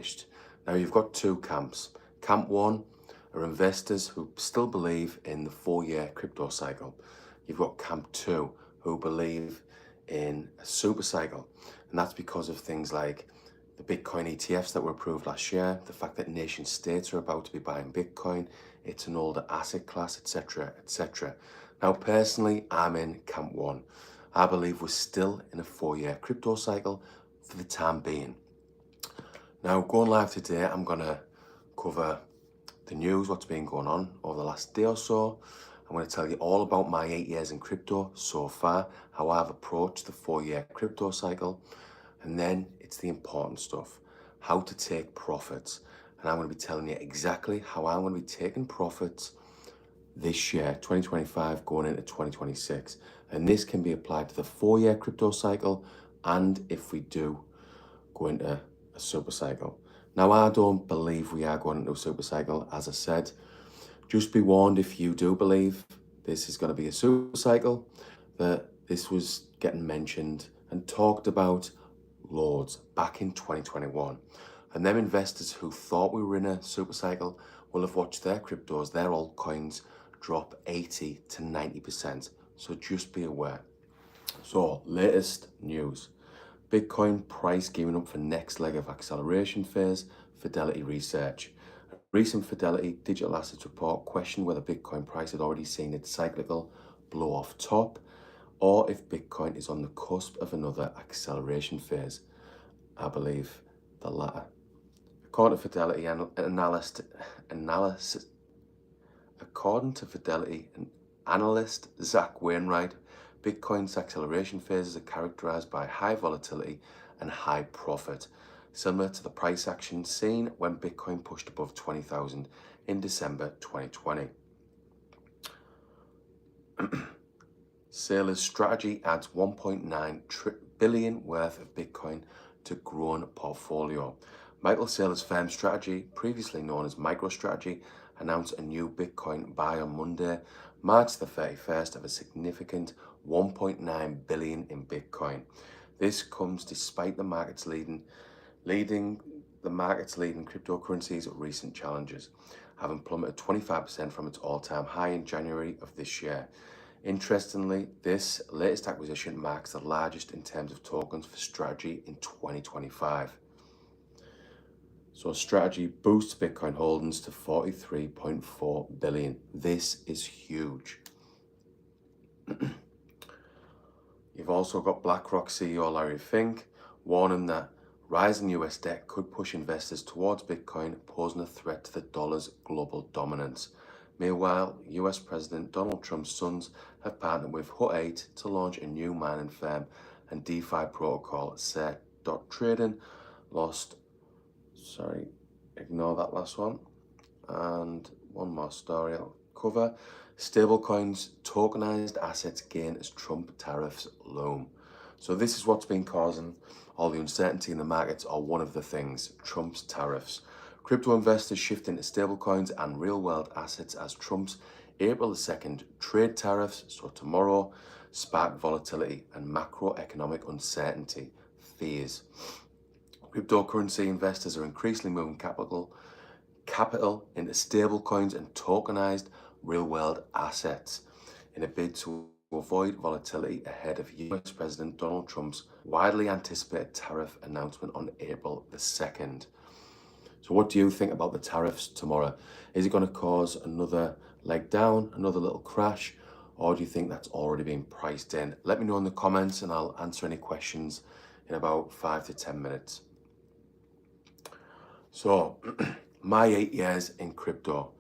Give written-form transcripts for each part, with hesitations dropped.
finished. Now you've got two camps. Camp one are investors who still believe in the 4-year crypto cycle. You've got camp two who believe in a super cycle. And that's because of things like the Bitcoin ETFs that were approved last year, the fact that nation states are about to be buying Bitcoin, it's an older asset class, etc., etc. Now, personally, I'm in camp one. I believe we're still in a 4-year crypto cycle for the time being. Now, going live today, I'm going to cover the news, what's been going on over the last day or so. I'm going to tell you all about my 8 years in crypto so far, how I've approached the 4-year crypto cycle, and then it's the important stuff, how to take profits. And I'm going to be telling you exactly how I'm going to be taking profits this year, 2025, going into 2026. And this can be applied to the 4-year crypto cycle, and if we do go into a super cycle. Now, I don't believe we are going into a super cycle, as I said. Just be warned, if you do believe this is going to be a super cycle, that this was getting mentioned and talked about loads back in 2021. And them investors who thought we were in a super cycle will have watched their cryptos, their altcoins, drop 80 to 90%. So just be aware. So, latest news. Bitcoin price gearing up for next leg of acceleration phase, Fidelity Research. A recent Fidelity digital assets report questioned whether Bitcoin price had already seen its cyclical blow off top, or if Bitcoin is on the cusp of another acceleration phase. I believe the latter. According to Fidelity analyst Zach Wainwright, Bitcoin's acceleration phases are characterized by high volatility and high profit, similar to the price action seen when Bitcoin pushed above 20,000 in December 2020. Saylor's strategy adds 1.9 billion worth of Bitcoin to grown portfolio. Michael Saylor's firm Strategy, previously known as MicroStrategy, announced a new Bitcoin buy on Monday, March the 31st, of a significant 1.9 billion in Bitcoin. This comes despite the market's leading cryptocurrencies' recent challenges, having plummeted 25% from its all-time high in January of this year. Interestingly, this latest acquisition marks the largest in terms of tokens for Strategy in 2025. So Strategy boosts Bitcoin holdings to 43.4 billion. This is huge. You've also got BlackRock CEO Larry Fink warning that rising US debt could push investors towards Bitcoin, posing a threat to the dollar's global dominance. Meanwhile, US President Donald Trump's sons have partnered with Hut 8 to launch a new mining firm and DeFi protocol, Trading. Ignore that last one. And one more story I'll cover. Stablecoins, tokenized assets gain as Trump tariffs loom. So this is what's been causing all the uncertainty in the markets, or one of the things, Trump's tariffs. Crypto investors shift into stablecoins and real-world assets as Trump's April 2nd trade tariffs, so tomorrow, spark volatility and macroeconomic uncertainty, fears. Cryptocurrency investors are increasingly moving capital into stablecoins and tokenized real-world assets in a bid to avoid volatility ahead of US President Donald Trump's widely anticipated tariff announcement on April the 2nd. So what do you think about the tariffs tomorrow? Is it going to cause another leg down, another little crash, or do you think that's already been priced in? Let me know in the comments and I'll answer any questions in about 5 to 10 minutes. So, my 8 years in crypto,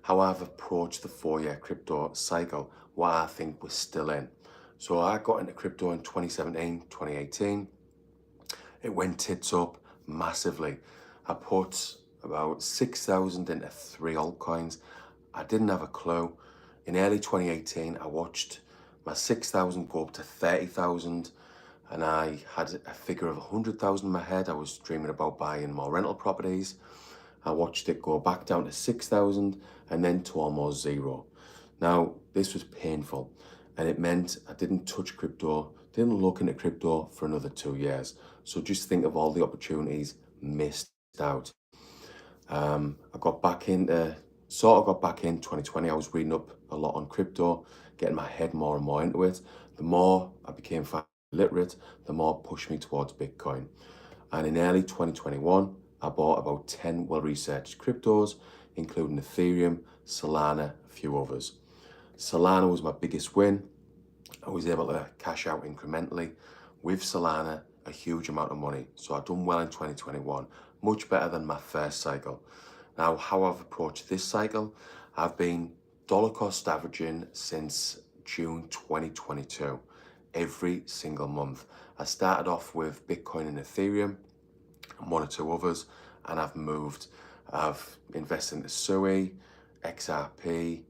how I've approached the 4-year crypto cycle, what I think we're still in. So I got into crypto in 2017, 2018. It went tits up massively. I put about 6,000 into 3 altcoins. I didn't have a clue. In early 2018, I watched my 6,000 go up to 30,000. And I had a figure of 100,000 in my head. I was dreaming about buying more rental properties. I watched it go back down to 6,000 and then to almost zero. Now, this was painful, and it meant I didn't touch crypto, didn't look into crypto for another 2 years. So just think of all the opportunities missed out. I got back in 2020. I was reading up a lot on crypto, getting my head more and more into it. The more I became financially literate, the more it pushed me towards Bitcoin. And in early 2021, I bought about 10 well-researched cryptos, including Ethereum, Solana, a few others. Solana was my biggest win. I was able to cash out incrementally with Solana a huge amount of money. So I've done well in 2021, much better than my first cycle. Now, how I've approached this cycle, I've been dollar cost averaging since June 2022, every single month. I started off with Bitcoin and Ethereum and one or two others, and I've invested into SUI, XRP,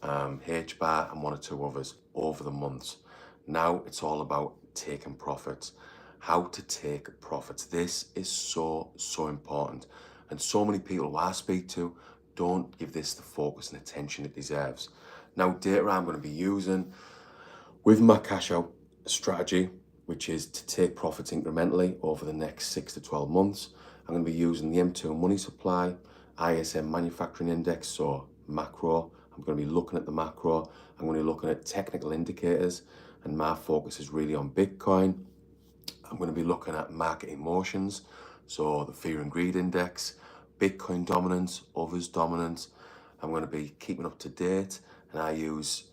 HBAR, and one or two others over the months. Now it's all about taking profits, how to take profits. This is so important. And so many people who I speak to don't give this the focus and attention it deserves. Now, data I'm going to be using with my cash out strategy, which is to take profits incrementally over the next 6 to 12 months. I'm going to be using the M2 money supply, ISM manufacturing index, so macro. I'm going to be looking at the macro. I'm going to be looking at technical indicators, and my focus is really on Bitcoin. I'm going to be looking at market emotions, so the fear and greed index, Bitcoin dominance, others dominance. I'm going to be keeping up to date, and I use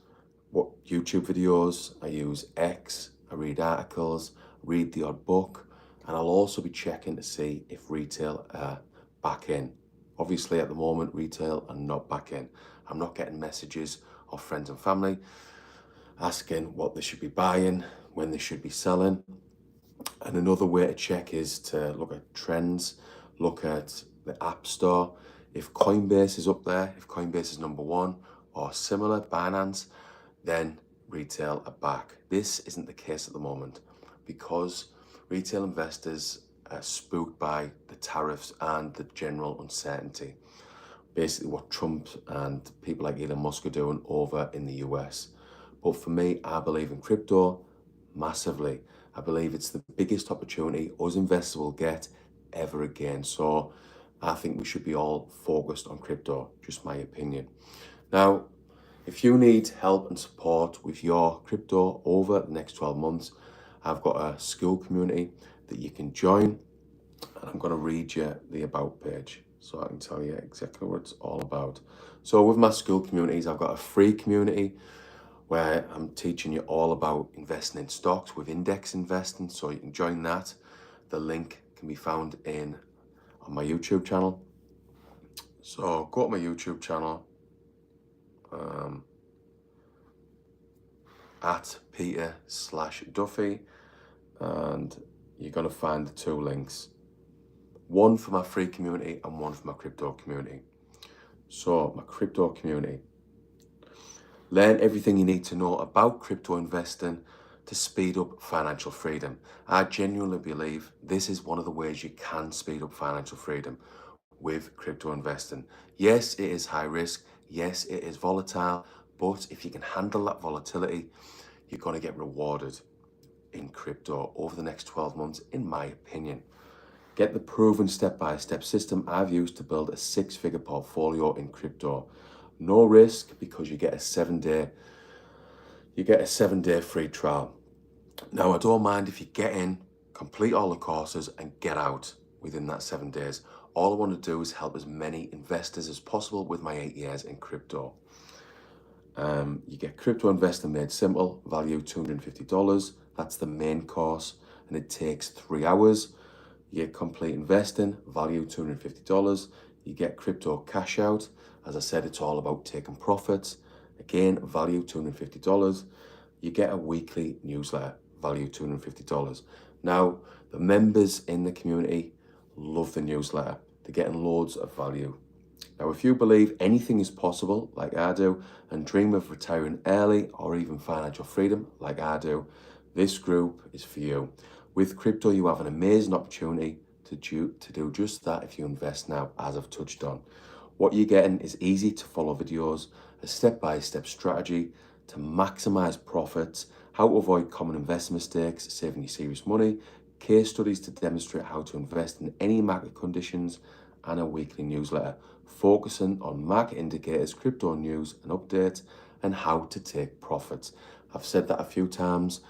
YouTube videos, I use X, I read articles, read the odd book, and I'll also be checking to see if retail are back in. Obviously, at the moment, retail are not back in. I'm not getting messages of friends and family asking what they should be buying, when they should be selling. And another way to check is to look at trends, look at the App Store. If Coinbase is up there, if Coinbase is number one or similar, Binance, then retail are back. This isn't the case at the moment because retail investors are spooked by the tariffs and the general uncertainty. Basically what Trump and people like Elon Musk are doing over in the US. But for me, I believe in crypto massively. I believe it's the biggest opportunity us investors will get ever again. So I think we should be all focused on crypto, just my opinion. Now, if you need help and support with your crypto over the next 12 months, I've got a school community that you can join, and I'm going to read you the about page so I can tell you exactly what it's all about. So with my school communities, I've got a free community where I'm teaching you all about investing in stocks with index investing, so you can join that. The link can be found on my YouTube channel. So go to my YouTube channel, at Peter/Duffy, and you're going to find the two links, one for my free community and one for my crypto community. So my crypto community, learn everything you need to know about crypto investing to speed up financial freedom. I genuinely believe this is one of the ways you can speed up financial freedom with crypto investing. Yes, it is high risk. Yes, it is volatile. But if you can handle that volatility, you're going to get rewarded in crypto over the next 12 months, in my opinion. Get the proven step-by-step system I've used to build a 6-figure portfolio in crypto. No risk because you get a 7-day free trial. Now, I don't mind if you get in, complete all the courses and get out within that 7 days. All I want to do is help as many investors as possible with my 8 years in crypto. You get crypto investing made simple, value $250. That's the main course, and it takes 3 hours. You get complete investing, value $250. You get crypto cash out. As I said, it's all about taking profits. Again, value $250. You get a weekly newsletter, value $250. Now, the members in the community love the newsletter. They're getting loads of value. Now, if you believe anything is possible, like I do, and dream of retiring early or even financial freedom, like I do, this group is for you. With crypto, you have an amazing opportunity to do just that if you invest now, as I've touched on. What you're getting is easy to follow videos, a step-by-step strategy to maximize profits, how to avoid common investment mistakes, saving you serious money, case studies to demonstrate how to invest in any market conditions, and a weekly newsletter focusing on market indicators, crypto news and updates, and how to take profits. I've said that a few times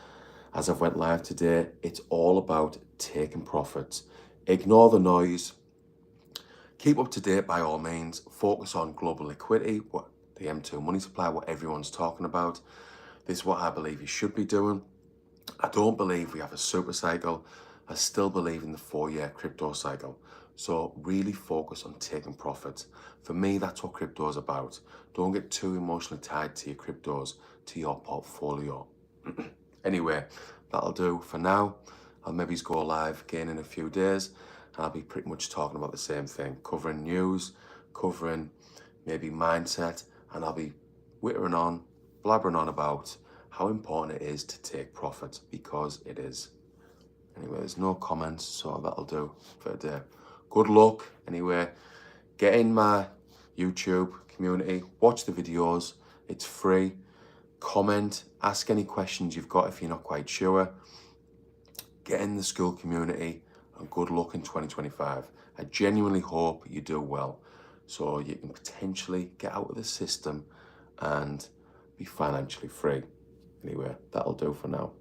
as I've went live today. It's all about taking profits. Ignore the noise. Keep up to date by all means. Focus on global liquidity, what the M2 money supply, what everyone's talking about. This is what I believe you should be doing. I don't believe we have a super cycle. I still believe in the 4-year crypto cycle. So really focus on taking profits. For me, that's what crypto is about. Don't get too emotionally tied to your cryptos, to your portfolio. Anyway, that'll do for now. I'll maybe go live again in a few days, and I'll be pretty much talking about the same thing, covering news, covering maybe mindset, and I'll be blabbering on about how important it is to take profit, because it is. Anyway, there's no comments, so that'll do for today. Good luck. Anyway, get in my YouTube community, watch the videos. It's free. Comment, ask any questions you've got if you're not quite sure. Get in the school community, and good luck in 2025. I genuinely hope you do well, so you can potentially get out of the system and be financially free. Anyway, that'll do for now.